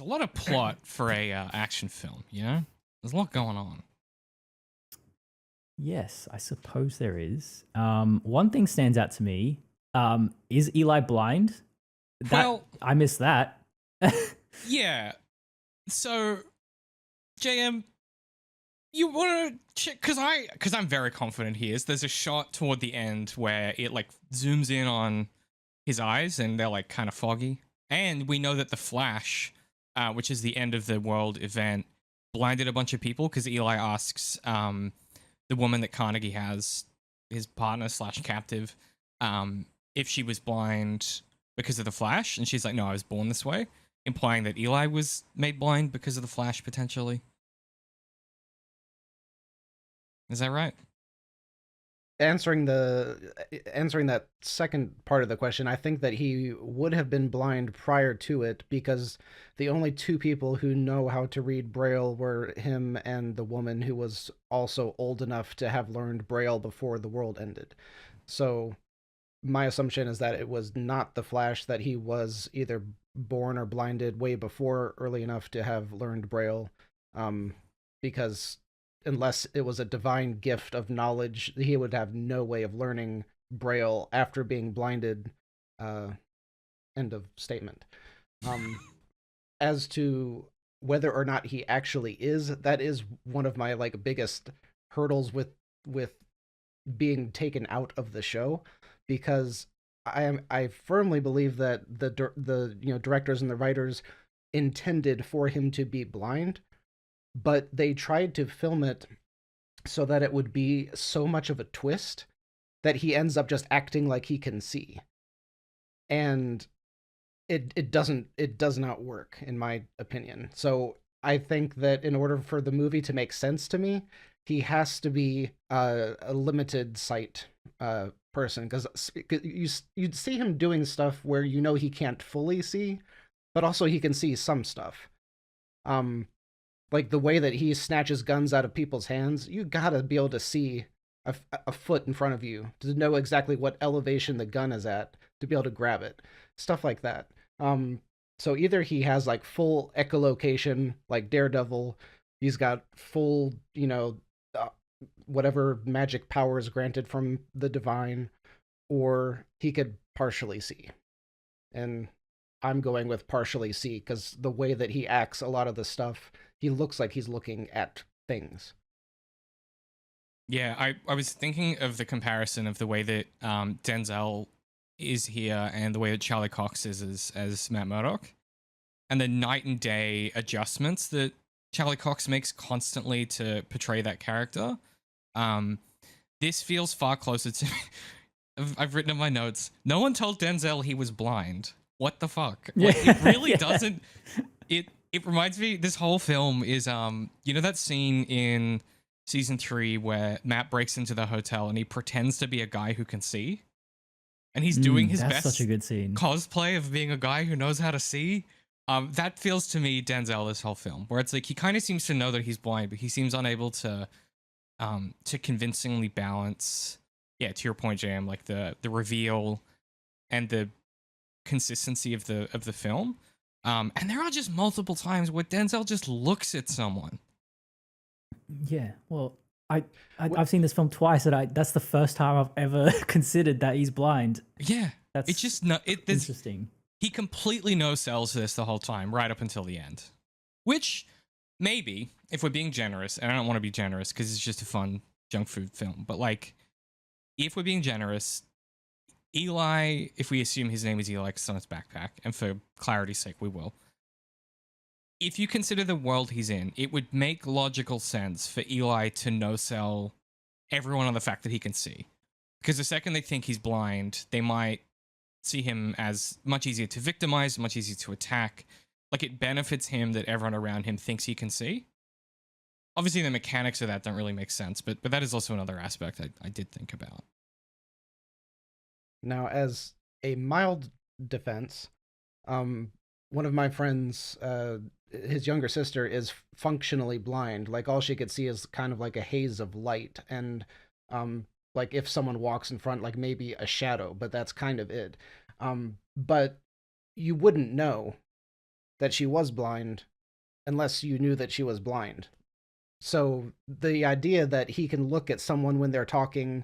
a lot of plot for a action film, you know? There's a lot going on. Yes, I suppose there is. One thing stands out to me. Is Eli blind? That Well, I missed that. yeah. So, JM, you want to check because I'm very confident he is. There's a shot toward the end where it like zooms in on his eyes and they're like kind of foggy. And we know that the Flash, which is the end of the world event, blinded a bunch of people because Eli asks the woman that Carnegie has, his partner slash captive, if she was blind because of the Flash, and she's like, "No, I was born this way," implying that Eli was made blind because of the Flash potentially. Is that right? Answering that second part of the question, I think that he would have been blind prior to it because the only two people who know how to read Braille were him and the woman who was also old enough to have learned Braille before the world ended. So my assumption is that it was not the Flash, that he was either born or blinded way before early enough to have learned Braille, um, because unless it was a divine gift of knowledge, he would have no way of learning Braille after being blinded. Uh, End of statement. Um, as to whether or not he actually is, that is one of my like biggest hurdles with being taken out of the show, because I firmly believe that the directors and the writers intended for him to be blind, but they tried to film it so that it would be so much of a twist that he ends up just acting like he can see. And it does not work in my opinion. So I think that in order for the movie to make sense to me, he has to be a limited sight person, because you'd see him doing stuff where you know he can't fully see, but also he can see some stuff. Um, like the way that he snatches guns out of people's hands, you gotta be able to see a foot in front of you to know exactly what elevation the gun is at to be able to grab it. Stuff like that. Um, so either he has like full echolocation, like Daredevil, he's got full, whatever magic powers granted from the divine, or he could partially see. And I'm going with partially see because the way that he acts, a lot of the stuff, he looks like he's looking at things. Yeah, I was thinking of the comparison of the way that Denzel is here and the way that Charlie Cox is as Matt Murdock, and the night and day adjustments that Charlie Cox makes constantly to portray that character. Um, this feels far closer to. I've written in my notes. No one told Denzel he was blind. What the fuck? Yeah. Like, it really Yeah. doesn't. It reminds me. This whole film is you know that scene in season 3 where Matt breaks into the hotel and he pretends to be a guy who can see, and he's doing his That's best such a good scene. cosplay of being a guy who knows how to see. That feels to me Denzel this whole film, where it's like he kind of seems to know that he's blind, but he seems unable to convincingly balance. Yeah, to your point, JM, like the reveal and the consistency of the film. And there are just multiple times where Denzel just looks at someone. Yeah. Well, I've seen this film twice, and that's the first time I've ever considered that he's blind. Yeah, That's it's just no. interesting. He completely no sells this the whole time, right up until the end. Which maybe, if we're being generous, and I don't want to be generous because it's just a fun junk food film, but like, if we're being generous, Eli, if we assume his name is Eli because it's on his backpack, and for clarity's sake, we will. If you consider the world he's in, it would make logical sense for Eli to no sell everyone on the fact that he can see. Because the second they think he's blind, they might see him as much easier to victimize, much easier to attack. Like, it benefits him that everyone around him thinks he can see. Obviously, the mechanics of that don't really make sense, but that is also another aspect I did think about. Now, as a mild defense, one of my friends, his younger sister is functionally blind. Like all she could see is kind of like a haze of light, and like if someone walks in front, like maybe a shadow, but that's kind of it. But you wouldn't know that she was blind unless you knew that she was blind. So the idea that he can look at someone when they're talking,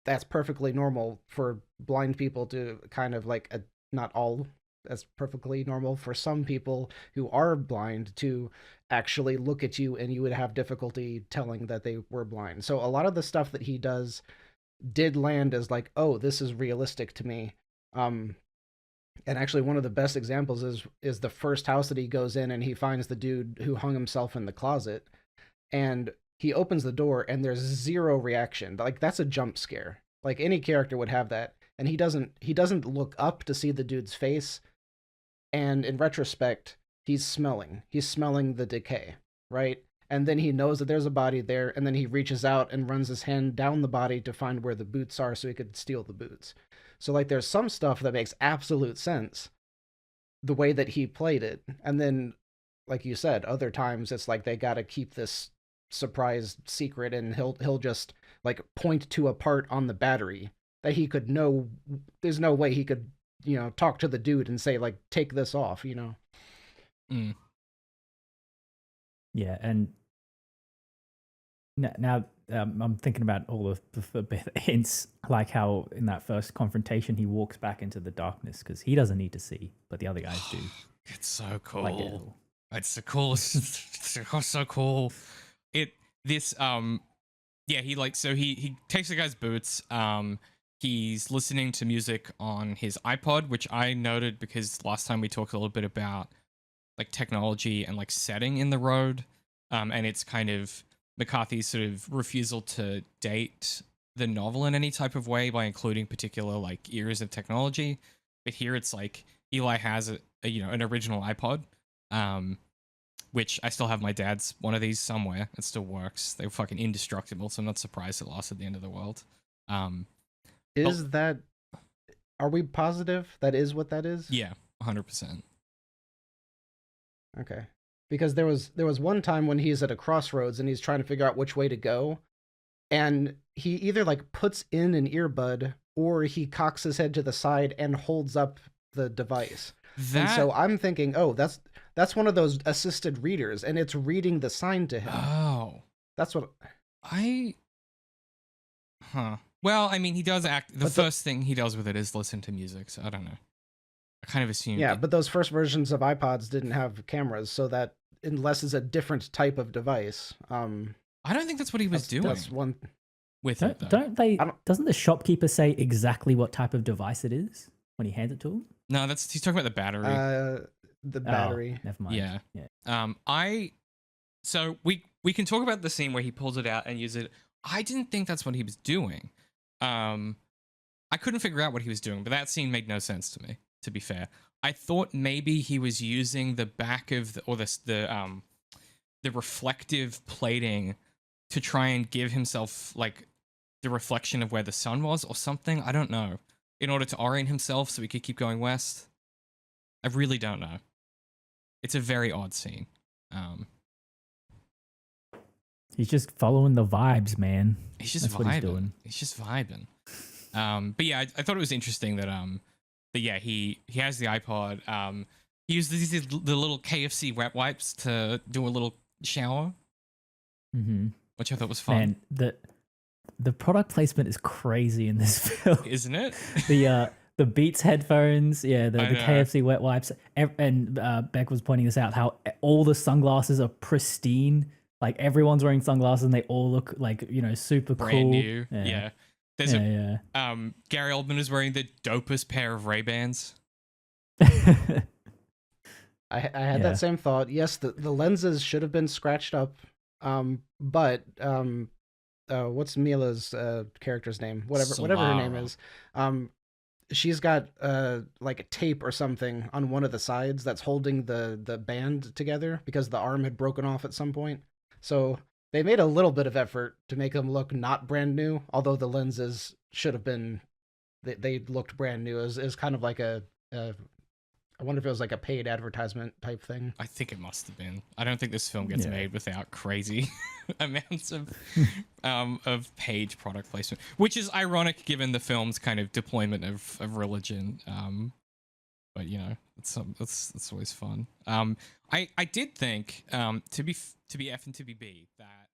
that's perfectly normal for blind people to kind of like, not all, that's perfectly normal for some people who are blind to actually look at you and you would have difficulty telling that they were blind. So a lot of the stuff that he does did land as like, oh, this is realistic to me. And actually one of the best examples is the first house that he goes in and he finds the dude who hung himself in the closet, and he opens the door and there's zero reaction. Like, that's a jump scare. Like, any character would have that. And he doesn't look up to see the dude's face. And in retrospect, he's smelling the decay, right? And then he knows that there's a body there, and then he reaches out and runs his hand down the body to find where the boots are so he could steal the boots. So like, there's some stuff that makes absolute sense the way that he played it. And then, like you said, other times it's like they got to keep this surprise secret, and he'll just like point to a part on the battery that he could know. There's no way he could, talk to the dude and say like, take this off, Yeah, and now I'm thinking about all of the hints, like how in that first confrontation he walks back into the darkness because he doesn't need to see, but the other guys do. It's so cool. Like, it's so cool. It's so cool. He takes the guy's boots. He's listening to music on his iPod, which I noted because last time we talked a little bit about like technology and like setting in the road. And it's kind of McCarthy's sort of refusal to date the novel in any type of way by including particular like eras of technology. But here it's like Eli has an original iPod, which I still have my dad's one of these somewhere. It still works. They're fucking indestructible, so I'm not surprised it lasted the end of the world. Are we positive that is what that is? Yeah, 100%. Okay. Because there was one time when he's at a crossroads and he's trying to figure out which way to go, and he either like puts in an earbud or he cocks his head to the side and holds up the device. And so I'm thinking, oh, that's one of those assisted readers, and it's reading the sign to him. Oh. That's what Well, I mean, he does act. The first thing he does with it is listen to music, so I don't know. I kind of assumed. Yeah, but those first versions of iPods didn't have cameras, so that unless it's a different type of device. I don't think that's what he was doing. That's one. With it, though. Doesn't the shopkeeper say exactly what type of device it is when he hands it to him? No, he's talking about the battery. The battery. Oh, never mind. Yeah. So we can talk about the scene where he pulls it out and uses it. I didn't think that's what he was doing. I couldn't figure out what he was doing, but that scene made no sense to me, to be fair. I thought maybe he was using the back of the reflective plating to try and give himself like the reflection of where the sun was or something. I don't know. In order to orient himself so he could keep going west. I really don't know. It's a very odd scene. He's just following the vibes, man. He's just That's vibing. what he's doing. He's just vibing. But yeah, I thought it was interesting that he has the iPod. He uses the little KFC wet wipes to do a little shower, which I thought was fun. Man, the product placement is crazy in this film, isn't it? The Beats headphones, the KFC wet wipes, and Beck was pointing this out, how all the sunglasses are pristine. Like, everyone's wearing sunglasses and they all look like, super brand cool. New. Yeah. There's Gary Oldman is wearing the dopest pair of Ray-Bans. I had that same thought. Yes, the lenses should have been scratched up. But what's Mila's character's name? Whatever her name is. She's got like a tape or something on one of the sides that's holding the band together because the arm had broken off at some point. So they made a little bit of effort to make them look not brand new, although the lenses should have been, they looked brand new. It was kind of like I wonder if it was like a paid advertisement type thing. I think it must have been. I don't think this film gets made without crazy amounts of paid product placement, which is ironic given the film's kind of deployment of religion. But you know, it's always fun. I did think to be F and to be B that